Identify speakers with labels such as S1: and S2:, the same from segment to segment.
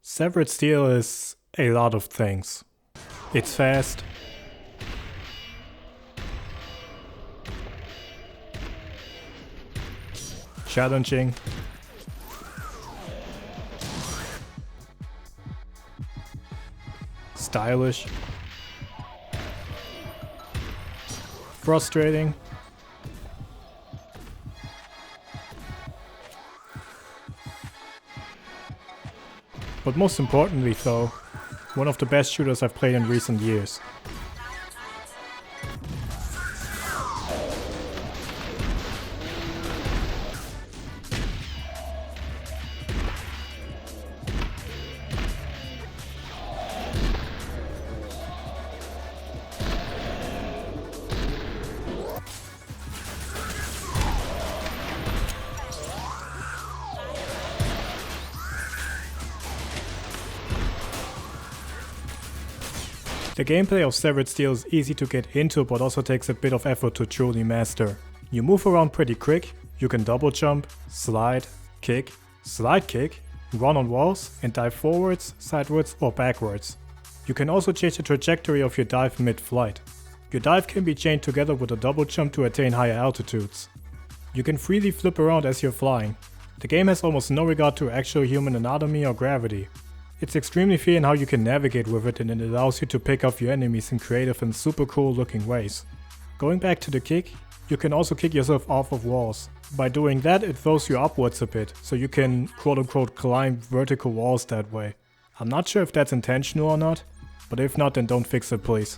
S1: Severed Steel is a lot of things. It's fast, challenging, stylish, frustrating, but most importantly though, one of the best shooters I've played in recent years. The gameplay of Severed Steel is easy to get into, but also takes a bit of effort to truly master. You move around pretty quick, you can double jump, slide kick, run on walls and dive forwards, sideways or backwards. You can also change the trajectory of your dive mid-flight. Your dive can be chained together with a double jump to attain higher altitudes. You can freely flip around as you're flying. The game has almost no regard to actual human anatomy or gravity. It's extremely fair in how you can navigate with it, and it allows you to pick off your enemies in creative and super cool looking ways. Going back to the kick, you can also kick yourself off of walls. By doing that, it throws you upwards a bit, so you can quote unquote climb vertical walls that way. I'm not sure if that's intentional or not, but if not, then don't fix it please.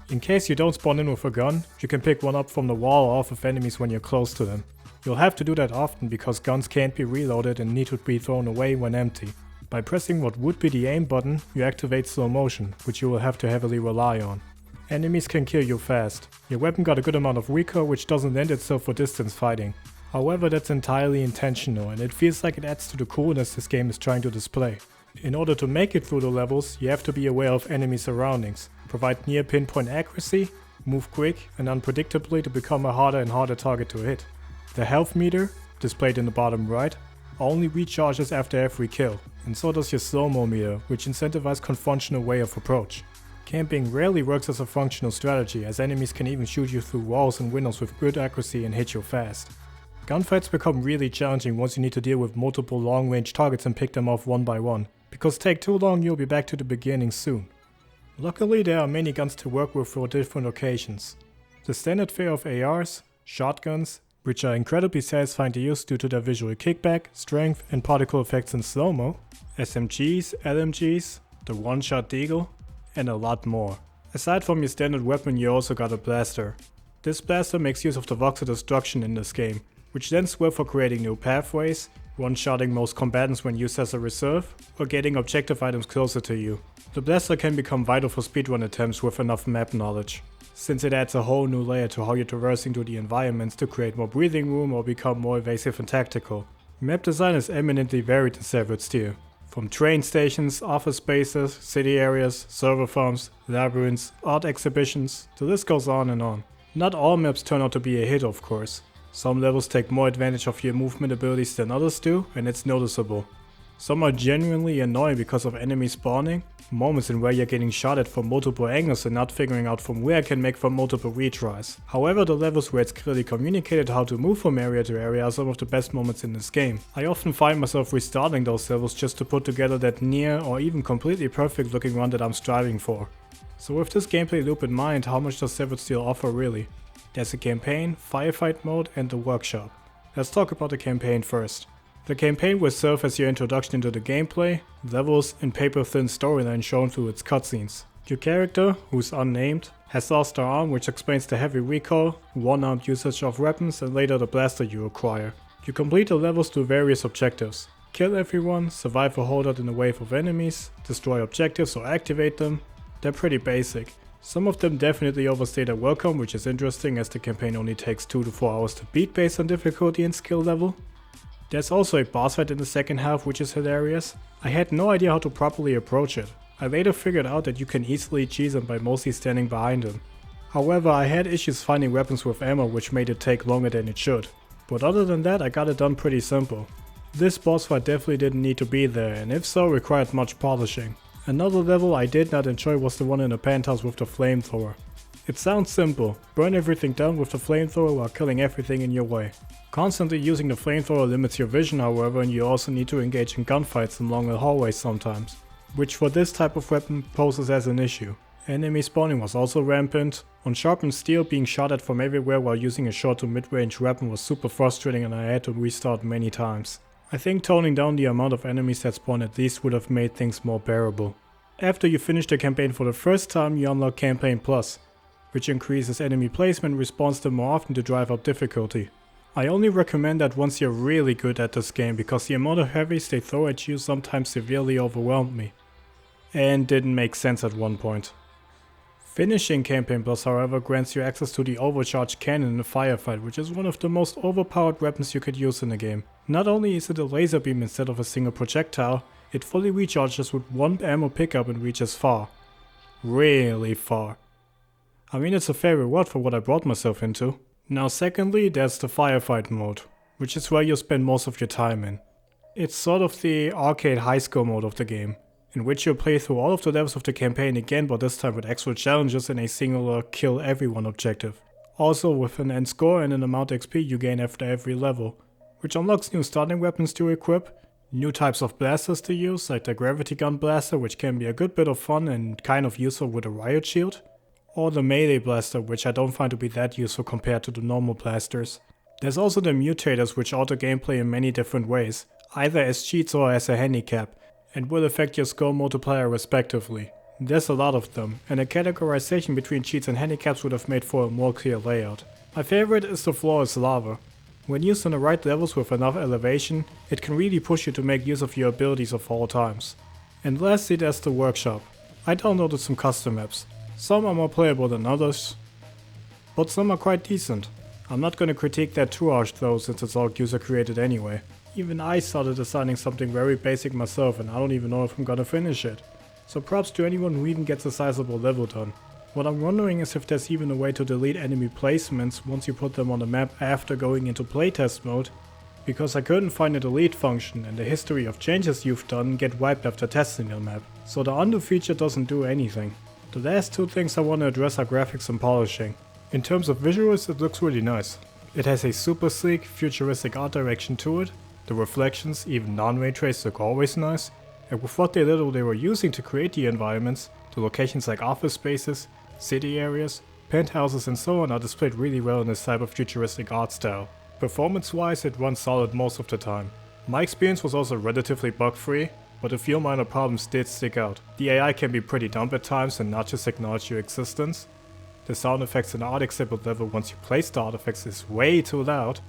S1: In case you don't spawn in with a gun, you can pick one up from the wall or off of enemies when you're close to them. You'll have to do that often because guns can't be reloaded and need to be thrown away when empty. By pressing what would be the aim button, you activate slow motion, which you will have to heavily rely on. Enemies can kill you fast. Your weapon got a good amount of recoil, which doesn't lend itself for distance fighting. However, that's entirely intentional, and it feels like it adds to the coolness this game is trying to display. In order to make it through the levels, you have to be aware of enemy surroundings, provide near pinpoint accuracy, move quick and unpredictably to become a harder and harder target to hit. The health meter, displayed in the bottom right, only recharges after every kill, and so does your slow-mo meter, which incentivizes conventional way of approach. Camping rarely works as a functional strategy, as enemies can even shoot you through walls and windows with good accuracy and hit you fast. Gunfights become really challenging once you need to deal with multiple long-range targets and pick them off one by one, because take too long you'll be back to the beginning soon. Luckily there are many guns to work with for different occasions. The standard fare of ARs, shotguns, which are incredibly satisfying to use due to their visual kickback, strength and particle effects in slow-mo, SMGs, LMGs, the one-shot deagle, and a lot more. Aside from your standard weapon, you also got a blaster. This blaster makes use of the voxel destruction in this game, which lends well for creating new pathways, one-shotting most combatants when used as a reserve, or getting objective items closer to you. The blaster can become vital for speedrun attempts with enough map knowledge, since it adds a whole new layer to how you're traversing through the environments to create more breathing room or become more evasive and tactical. Map design is eminently varied in Severed Steel. From train stations, office spaces, city areas, server farms, labyrinths, art exhibitions, the list goes on and on. Not all maps turn out to be a hit of course. Some levels take more advantage of your movement abilities than others do, and it's noticeable. Some are genuinely annoying because of enemy spawning, moments in where you're getting shot at from multiple angles and not figuring out from where can make for multiple retries. However, the levels where it's clearly communicated how to move from area to area are some of the best moments in this game. I often find myself restarting those levels just to put together that near or even completely perfect looking run that I'm striving for. So with this gameplay loop in mind, how much does Severed Steel offer really? There's a campaign, firefight mode and the workshop. Let's talk about the campaign first. The campaign will serve as your introduction into the gameplay, levels and paper-thin storyline shown through its cutscenes. Your character, who's unnamed, has lost her arm, which explains the heavy recoil, one-armed usage of weapons and later the blaster you acquire. You complete the levels through various objectives. Kill everyone, survive a holdout in a wave of enemies, destroy objectives or activate them. They're pretty basic. Some of them definitely overstay their welcome, which is interesting as the campaign only takes 2 to 4 hours to beat based on difficulty and skill level. There's also a boss fight in the second half, which is hilarious. I had no idea how to properly approach it. I later figured out that you can easily cheese him by mostly standing behind him. However, I had issues finding weapons with ammo, which made it take longer than it should. But other than that, I got it done pretty simple. This boss fight definitely didn't need to be there, and if so, required much polishing. Another level I did not enjoy was the one in the penthouse with the flamethrower. It sounds simple, burn everything down with the flamethrower while killing everything in your way. Constantly using the flamethrower limits your vision however, and you also need to engage in gunfights along the hallways sometimes, which for this type of weapon poses as an issue. Enemy spawning was also rampant. On sharpened steel, being shot at from everywhere while using a short to mid-range weapon was super frustrating and I had to restart many times. I think toning down the amount of enemies that spawn at least would have made things more bearable. After you finish the campaign for the first time, you unlock Campaign Plus, which increases enemy placement and respawns them more often to drive up difficulty. I only recommend that once you're really good at this game because the amount of heavies they throw at you sometimes severely overwhelmed me. And didn't make sense at one point. Finishing Campaign Plus however grants you access to the overcharged cannon in the Firefight, which is one of the most overpowered weapons you could use in the game. Not only is it a laser beam instead of a single projectile, it fully recharges with one ammo pickup and reaches far. Really far. I mean, it's a fair reward for what I brought myself into. Now secondly, there's the Firefight mode, which is where you spend most of your time in. It's sort of the arcade high score mode of the game, in which you'll play through all of the levels of the campaign again, but this time with extra challenges and a singular kill everyone objective. Also with an end score and an amount of XP you gain after every level, which unlocks new starting weapons to equip, new types of blasters to use, like the gravity gun blaster, which can be a good bit of fun and kind of useful with a riot shield, or the melee blaster, which I don't find to be that useful compared to the normal blasters. There's also the mutators, which alter gameplay in many different ways, either as cheats or as a handicap, and will affect your score multiplier respectively. There's a lot of them, and a categorization between cheats and handicaps would have made for a more clear layout. My favorite is the flawless lava. When used on the right levels with enough elevation, it can really push you to make use of your abilities of all times. And lastly, there's the workshop. I downloaded some custom maps. Some are more playable than others, but some are quite decent. I'm not gonna critique that too harsh though, since it's all user created anyway. Even I started designing something very basic myself and I don't even know if I'm gonna finish it. So props to anyone who even gets a sizable level done. What I'm wondering is if there's even a way to delete enemy placements once you put them on the map after going into playtest mode, because I couldn't find a delete function and the history of changes you've done get wiped after testing the map. So the undo feature doesn't do anything. The last two things I want to address are graphics and polishing. In terms of visuals, it looks really nice. It has a super sleek, futuristic art direction to it. The reflections, even non-ray trace, look always nice. And with what little they were using to create the environments, the locations like office spaces, city areas, penthouses and so on are displayed really well in this type of futuristic art style. Performance-wise, it runs solid most of the time. My experience was also relatively bug-free, but a few minor problems did stick out. The AI can be pretty dumb at times and not just acknowledge your existence. The sound effects in the art exhibit level once you place the artifacts is way too loud.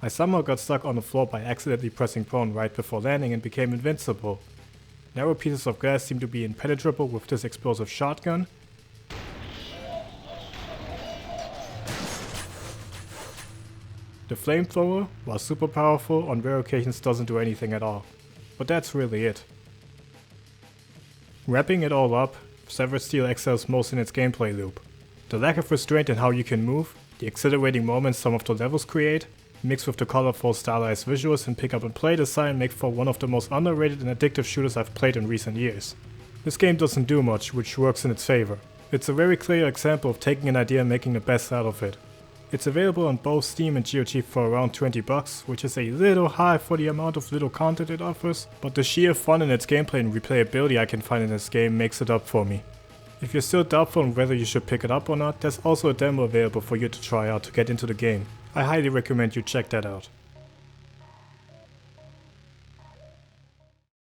S1: I somehow got stuck on the floor by accidentally pressing prone right before landing and became invincible. Narrow pieces of glass seem to be impenetrable with this explosive shotgun. The flamethrower, while super powerful, on rare occasions doesn't do anything at all. But that's really it. Wrapping it all up, Severed Steel excels most in its gameplay loop. The lack of restraint in how you can move, the exhilarating moments some of the levels create, mixed with the colorful stylized visuals and pick up and play design make for one of the most underrated and addictive shooters I've played in recent years. This game doesn't do much, which works in its favor. It's a very clear example of taking an idea and making the best out of it. It's available on both Steam and GOG for around $20, which is a little high for the amount of little content it offers, but the sheer fun in its gameplay and replayability I can find in this game makes it up for me. If you're still doubtful on whether you should pick it up or not, there's also a demo available for you to try out to get into the game. I highly recommend you check that out.